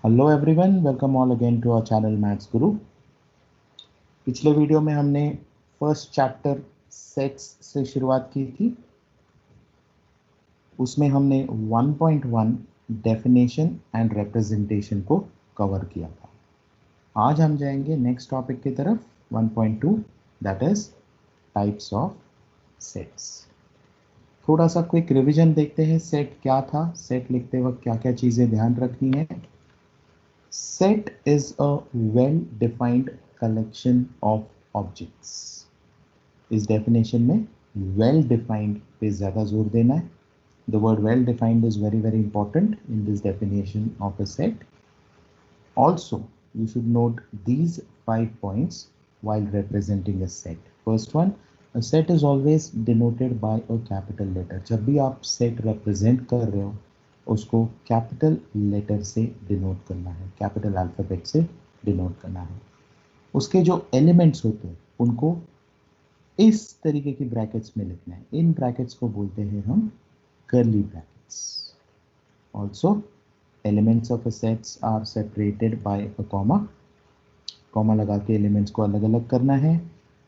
Hello everyone, welcome all again to our channel maths guru. पिछले video में हमने first chapter sets से शुरुआत की थी। उसमें हमने 1.1 डेफिनेशन एंड रिप्रेजेंटेशन को कवर किया था। आज हम जाएंगे नेक्स्ट टॉपिक की तरफ, 1.2, that is types of sets. थोड़ा सा क्विक रिवीजन देखते हैं। सेट क्या था, सेट लिखते वक्त क्या क्या चीज़ें ध्यान रखनी है। Set is a well-defined collection of objects. इस definition में well-defined पे ज़्यादा जोर देना है. The word well-defined is very very important in this definition of a set. Also, you should note these 5 points while representing a set. First one, a set is always denoted by a capital letter. जब भी आप set represent कर रहे हो उसको capital letter से denote करना है, कैपिटल अल्फाबेट से डिनोट करना है। उसके जो एलिमेंट्स होते हैं उनको इस तरीके की ब्रैकेट्स में लिखना है। इन ब्रैकेट्स को बोलते हैं हम curly brackets. Also elements of a sets are separated by a comma. Comma लगा के एलिमेंट्स को अलग अलग करना है।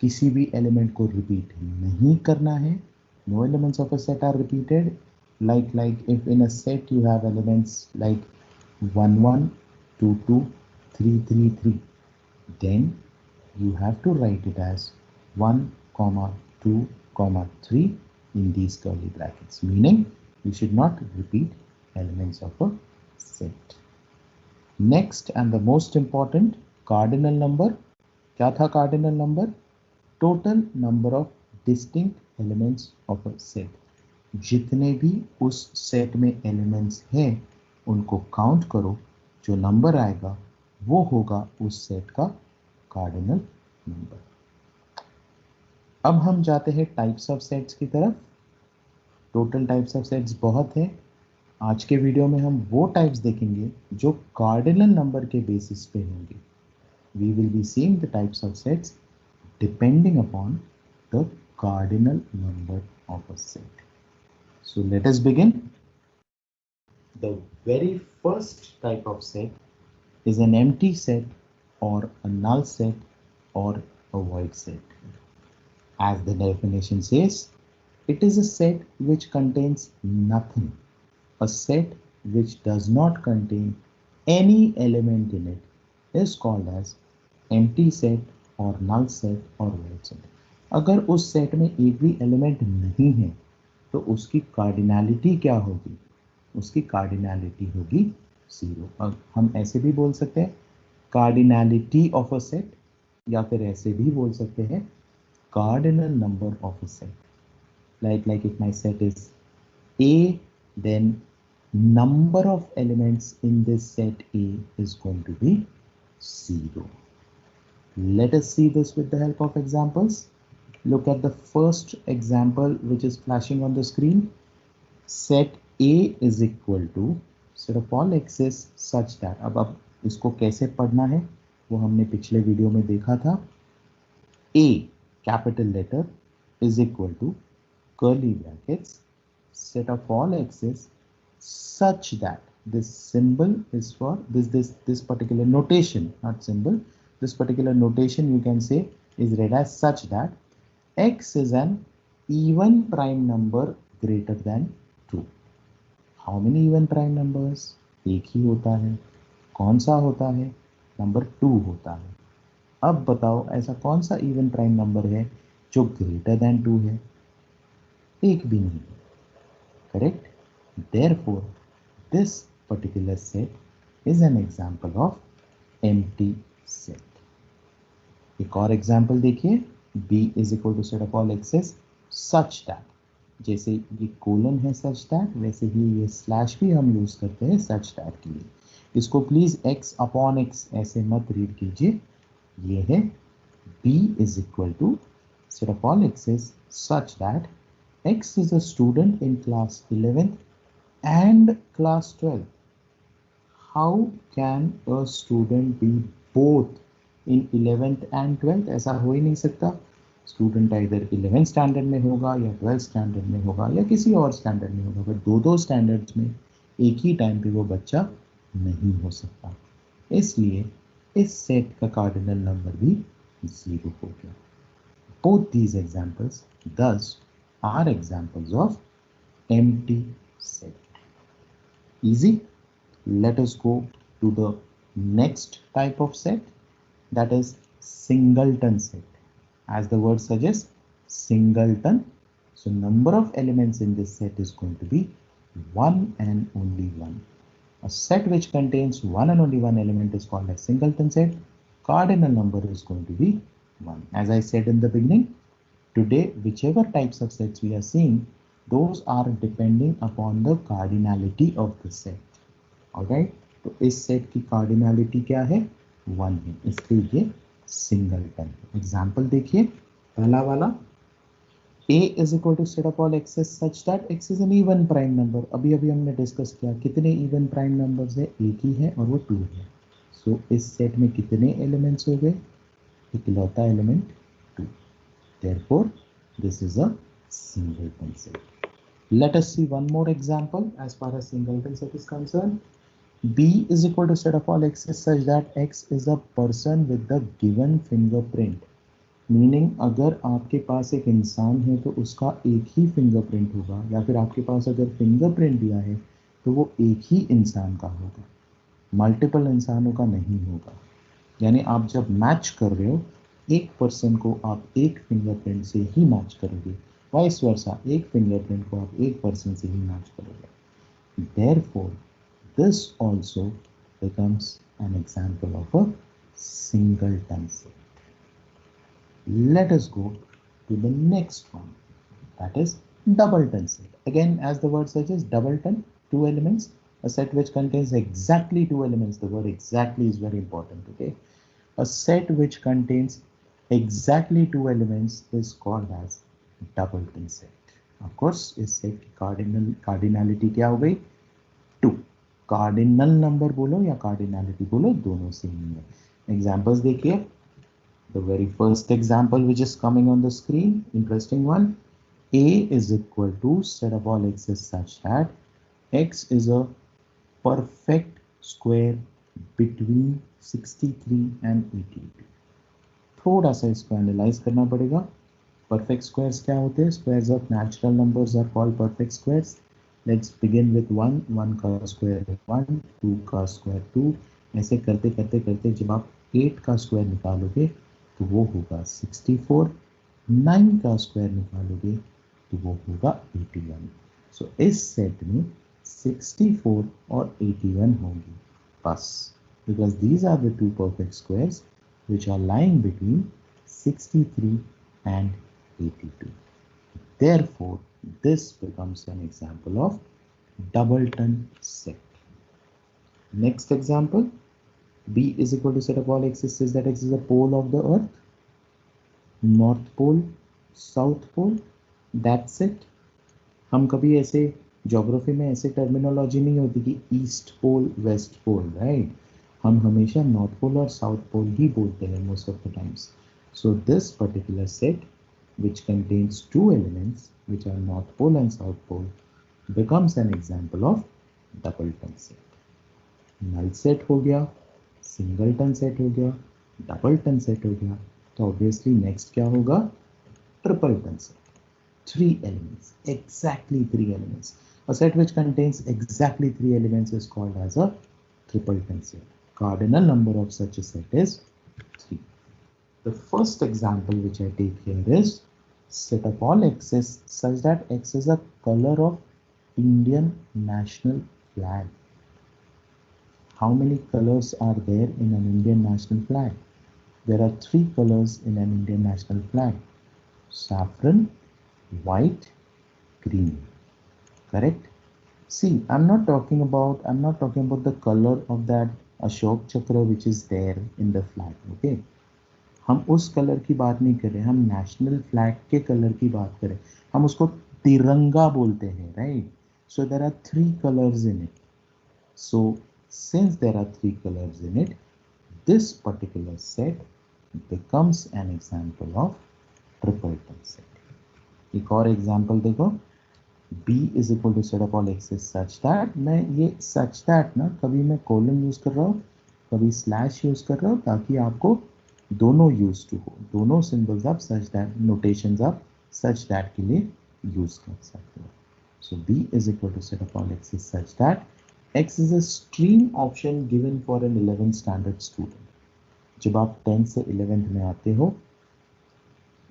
किसी भी एलिमेंट को रिपीट नहीं करना है। No elements of a set are repeated. Like if in a set you have elements like 1 1 2 2 3 3 3, then you have to write it as 1 comma 2 comma 3 in these curly brackets, meaning you should not repeat elements of a set. Next and the most important, cardinal number. क्या था cardinal number? Total number of distinct elements of a set. जितने भी उस set में elements हैं उनको count करो, जो नंबर आएगा वो होगा उस सेट का कार्डिनल नंबर। अब हम जाते हैं टाइप्स ऑफ सेट्स की तरफ। टोटल टाइप्स ऑफ सेट्स बहुत है। आज के वीडियो में हम वो टाइप्स देखेंगे जो कार्डिनल नंबर के बेसिस पे होंगे। We will be seeing the types of sets depending upon the cardinal number of a set. So let us begin. The very first type of set is an empty set or a null set or a void set. As the definition says, it is a set which contains nothing. A set which does not contain any element in it is called as empty set or null set or void set. अगर उस set में एक भी element नहीं है तो उसकी cardinality क्या होगी? उसकी कार्डिनैलिटी होगी 0. अब हम ऐसे भी बोल सकते हैं कार्डिनैलिटी ऑफ अ सेट, या फिर ऐसे भी बोल सकते हैं cardinal number of a set. like if my set is A, then number of elements in this set A is going to be 0. Let us see this with the help of examples. Look at the first example which is flashing on the screen. Set A is equal to set of all x's such that. अब इसको कैसे पढ़ना है वो हमने पिछले video में देखा था. A capital letter is equal to curly brackets set of all x's such that. This symbol is for this particular notation, not symbol. This particular notation you can say is read as such that x is an even prime number greater than 2. How many even prime numbers? एक ही होता है. कौन सा होता है? Number 2 होता है. अब बताओ ऐसा कौन सा इवन प्राइम नंबर है जो ग्रेटर देन 2 है? एक भी नहीं. Correct. Therefore, this particular set is an example of empty set. एक और एग्जाम्पल देखिए. B is equal to set of all x's such that. जैसे ये कोलन है such that, वैसे ही ये स्लैश भी हम यूज करते हैं such that के लिए. इसको प्लीज x अपॉन x ऐसे मत रीड कीजिए. ये है B is equal to set of all x's such that x is a student in class 11th and class 12th. How can a student be both in 11th and 12th? ऐसा हो ही नहीं सकता. Student इधर 11th standard में होगा या 12th standard में होगा या किसी और स्टैंडर्ड में होगा, बट दो स्टैंडर्ड्स में एक ही टाइम पे वो बच्चा नहीं हो सकता. इसलिए इस सेट का कार्डिनल नंबर भी 0 हो गया. Both these examples thus are examples of empty set. Easy. Let us go to the next type of set, that is singleton set. As the word suggests, singleton. So number of elements in this set is going to be one and only one. A set which contains one and only one element is called a singleton set. Cardinal number is going to be 1. As I said in the beginning, today whichever types of sets we are seeing, those are depending upon the cardinality of the set. Alright, तो इस set की cardinality क्या है? 1 है, इसलिए ये singleton. Example देखिए, पहला वाला A is equal to set up all x's such that x is an even prime number. अभी हमने डिस्कस किया कितने इवन प्राइम नंबर्स है, एक ही है और वो 2 है. सो इस सेट में कितने एलिमेंट्स हो गए? इकलौता element 2. Therefore, this is a singleton set. Let us see one more example as far as singleton set is concerned. B is equal to set of all x's such that x is a person with the given fingerprint. Meaning अगर आपके पास एक इंसान है तो उसका एक ही fingerprint होगा, या फिर आपके पास अगर फिंगरप्रिंट दिया है तो वो एक ही इंसान का होगा, मल्टीपल इंसानों का नहीं होगा. यानी आप जब मैच कर रहे हो एक पर्सन को आप एक फिंगरप्रिंट से ही मैच करोगे, वाइस वर्सा एक फिंगरप्रिंट को आप एक पर्सन से ही मैच करोगे. Therefore, this also becomes an example of a singleton set. Let us go to the next one, that is doubleton set. Again, as the word suggests, doubleton, 2 elements, a set which contains exactly 2 elements. The word exactly is very important, okay? A set which contains exactly 2 elements is called as doubleton set. Of course, इस set की cardinality क्या हो गई? 2. Cardinal number बोलो या cardinality बोलो, दोनों same ही है. Examples देखिए. The very first example which is coming on the screen, interesting one. A is equal to set of all x's such that x is a perfect square between 63 and 82. थोड़ा सा इसको analyse करना पड़ेगा. Perfect squares क्या होते हैं? Squares of natural numbers are called perfect squares. Let's begin with 1. 1 का square 1, 2 का स्क्वायर 2. ऐसे करते करते करते जब आप 8 का स्क्वायर निकालोगे तो वो होगा 64. 9 का स्क्वायर निकालोगे तो वो होगा 81. सो इस सेट में 64 और 81 होंगी बस, because these are the two perfect squares which are lying between 63 and 82. Therefore, this becomes an example of doubleton set. Next example, B is equal to set of all x's says that x is a pole of the earth, north pole, south pole, that's it. हम कभी ऐसे geography में ऐसे terminology नहीं होती कि east पोल waste पोल, right? हम हमेशा नॉर्थ पोल और साउथ पोल ही बोलते हैं most of the times. So this particular set which contains 2 elements which are north pole and south pole becomes an example of doubleton set. null set हो गया, singleton set हो गया, doubleton set हो गया, तो obviously next क्या होगा? tripleton set. 3 elements, exactly 3 elements. A set which contains exactly 3 elements is called as a tripleton set. Cardinal number of such a set is 3. The first example which I take here is set of all x's such that x is a color of Indian national flag. How many colors are there in an Indian national flag? There are 3 colors in an Indian national flag: saffron, white, green. Correct? See, I'm not talking about the color of that Ashok Chakra which is there in the flag. Okay, हम उस colour की बात नहीं कर रहे, हम national flag के colour की बात करें. हम उसको तिरंगा बोलते हैं, right? So there are 3 colours in it. So since there are 3 colours in it, this particular set becomes an example of tripleton set. एक और एग्जांपल देखो. B is equal to set of all x's such that, मैं ये such that ना कभी मैं colon use कर रहा हूँ, कभी स्लैश यूज कर रहा हूँ ताकि आपको दोनों यूज टू हो, दोनों सिंबल्स आप सच दैट नोटेशंस आप सच दैट के लिए यूज कर सकते हो. So B is equal to set of all x is such that x is a stream option given for an 11th standard student. जब आप 10th से 11th में आते हो,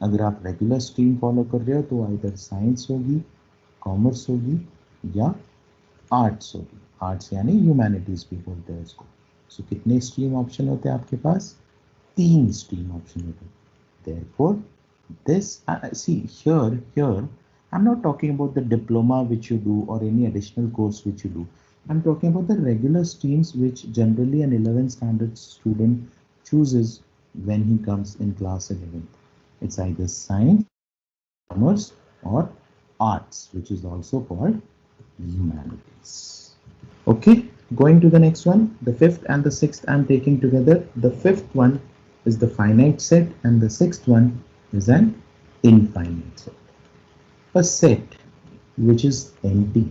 अगर आप रेगुलर स्ट्रीम फॉलो कर रहे हो तो आइदर साइंस होगी, कॉमर्स होगी या आर्ट्स होगी. आर्ट्स यानी ह्यूमैनिटीज भी बोलते हैं उसको. सो कितने स्ट्रीम ऑप्शन होते हैं आपके पास? 3 स्ट्रीम ऑप्शन होते हैं. Therefore, this see here I'm not talking about the diploma which you do or any additional course which you do. I'm talking about the regular streams which generally an 11th standard student chooses when he comes in class 11th. It's either science, commerce or arts, which is also called humanities. Okay, going to the next one, the fifth and the sixth I'm taking together. The fifth one is the finite set and the sixth one is an infinite set. A set which is empty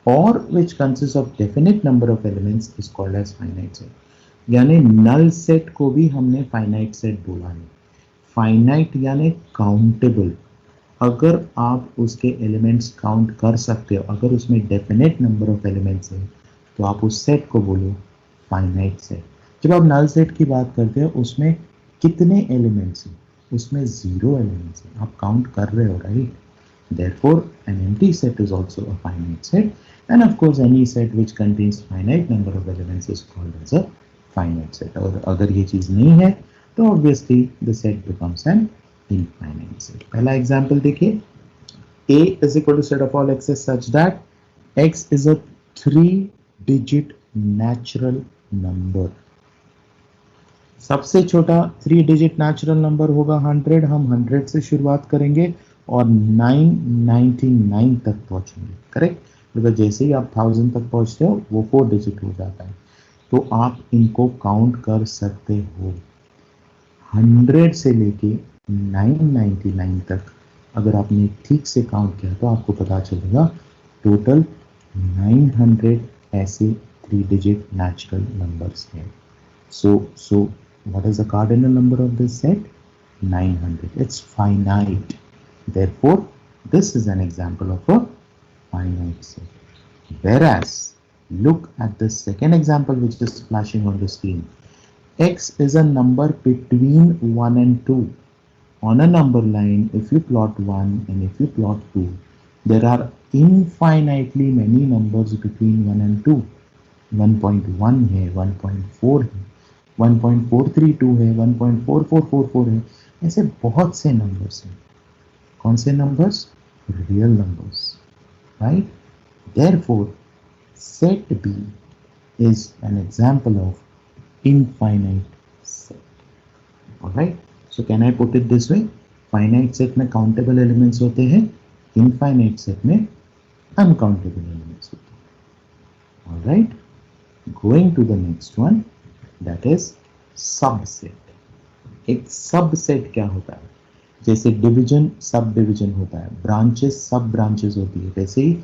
or which consists of definite number of elements is called as finite set. यानी null set को भी हमने finite set बोला है. Finite यानी countable. अगर आप उसके elements count कर सकते हो, अगर उसमें definite number of elements है तो आप उस set को बोलो finite set. जब आप null set की बात करते हो उसमें कितने elements हैं? उसमें 0 elements हैं. आप count कर रहे हो, right? Therefore, an empty set is also a finite set, and of course, any set which contains finite number of elements is called as a finite set. और अगर ये चीज नहीं है, तो obviously the set becomes an infinite set. पहला example देखिए. A is equal to set of all x's such that x is a 3-digit natural number. सबसे छोटा 3-digit natural number होगा 100. हम 100 से शुरुआत करेंगे और 999 तक पहुंचेंगे. करेक्ट? बिकॉज जैसे ही आप 1000 तक पहुंचते हो वो 4 डिजिट हो जाता है. तो आप इनको काउंट कर सकते हो. 100 से लेके 999 तक अगर आपने ठीक से काउंट किया तो आपको पता चलेगा टोटल 900 ऐसे 3 डिजिट नेचुरल नंबर्स हैं. So what is the cardinal number of this set? 900. It's finite. Therefore, this is an example of a finite set. Whereas, look at the second example which is flashing on the screen. X is a number between 1 and 2. On a number line, if you plot 1 and if you plot 2, there are infinitely many numbers between 1 and 2. 1.1 है, 1.4 है, 1.432 है, 1.4444 है. ऐसे बहुत से numbers हैं. कौन से numbers? Real numbers, right? Therefore, set B is an example of infinite set. Alright? So can I put it this way? Finite set में countable elements होते हैं, infinite set में uncountable elements होते हैं. Alright? Going to the next one, that is subset. एक subset क्या होता है? जैसे डिवीजन सब डिवीजन होता है, ब्रांचेस सब ब्रांचेस होती है, वैसे ही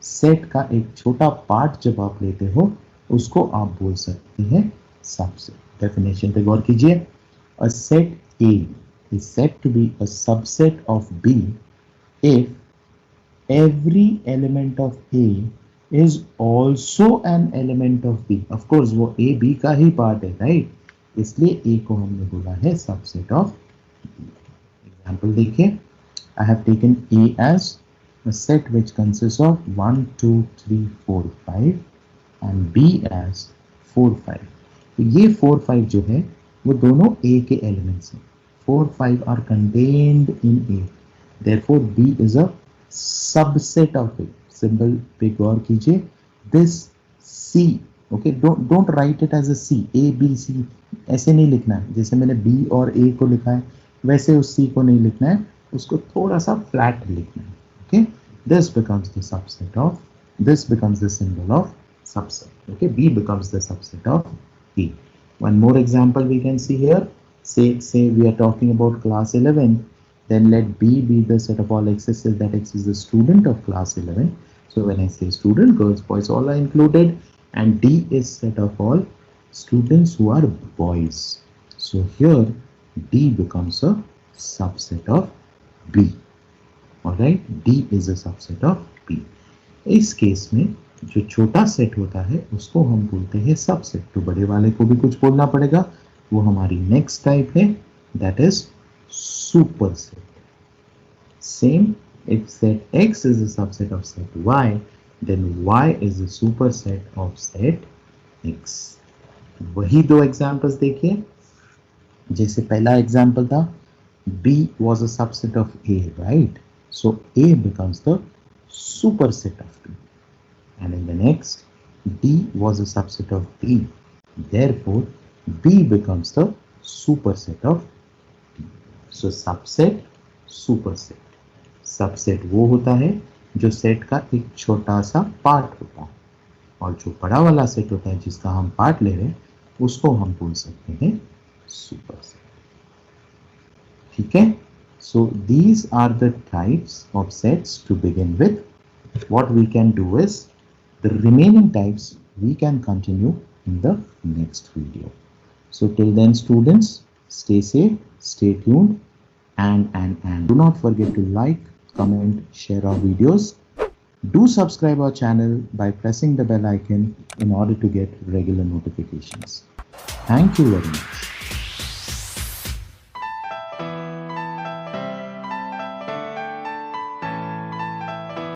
सेट का एक छोटा पार्ट जब आप लेते हो उसको आप बोल सकते हैं सबसेट. डेफिनेशन पे गौर कीजिए. A set A is said to be a subset of B if every element of A is also an element of B. Of course वो A B का ही पार्ट है, राइट? इसलिए A को हमने बोला है सबसेट ऑफ. Example देखिए. I have taken A as a set which consists of 1, 2, 3, 4, 5 and B as 4, 5. तो ये 4, 5 जो है वो दोनों A के एलिमेंट्स हैं. 4, 5 are contained in A. Therefore B is a subset of A. Symbol पे गौर कीजिए. This C, okay, don't write it as a C, A, B, C ऐसे नहीं लिखना है. जैसे मैंने B और A को लिखा है वैसे उस C को नहीं लिखना है, उसको थोड़ा सा फ्लैट लिखना है. Okay, this becomes the subset of, this becomes the symbol of subset. Okay, B becomes the subset of A. One more example we can see here. Say we are talking about class 11, then let B be the set of all x's, that x is the student of class 11. So when I say student, girls, boys all are included, and D is set of all students who are boys. So here D becomes a subset of B. Alright, D is a subset of B. इस case में जो छोटा set होता है उसको हम बोलते हैं सबसेट. तो बड़े वाले को भी कुछ बोलना पड़ेगा, वो हमारी नेक्स्ट टाइप है, that is superset. Same, if set X is a subset of set Y, then Y is a superset of set X. वही दो एग्जांपल्स देखिए. जैसे पहला एग्जांपल था B was a subset of A, right? So A becomes the superset of B. And in the next, D was a subset of B. Therefore, B becomes the superset of D. So subset, superset. Subset वो होता है जो set का एक छोटा सा part होता है, और जो बड़ा वाला सेट होता है जिसका हम पार्ट ले रहे हैं उसको हम बोल सकते हैं सुपरसेट. ठीक है. So these are the types of sets to begin with. What we can do is the remaining types we can continue in the next video. So till then students, stay safe, stay tuned, and do not forget to like, comment, share our videos. Do subscribe our channel by pressing the bell icon in order to get regular notifications. Thank you very much.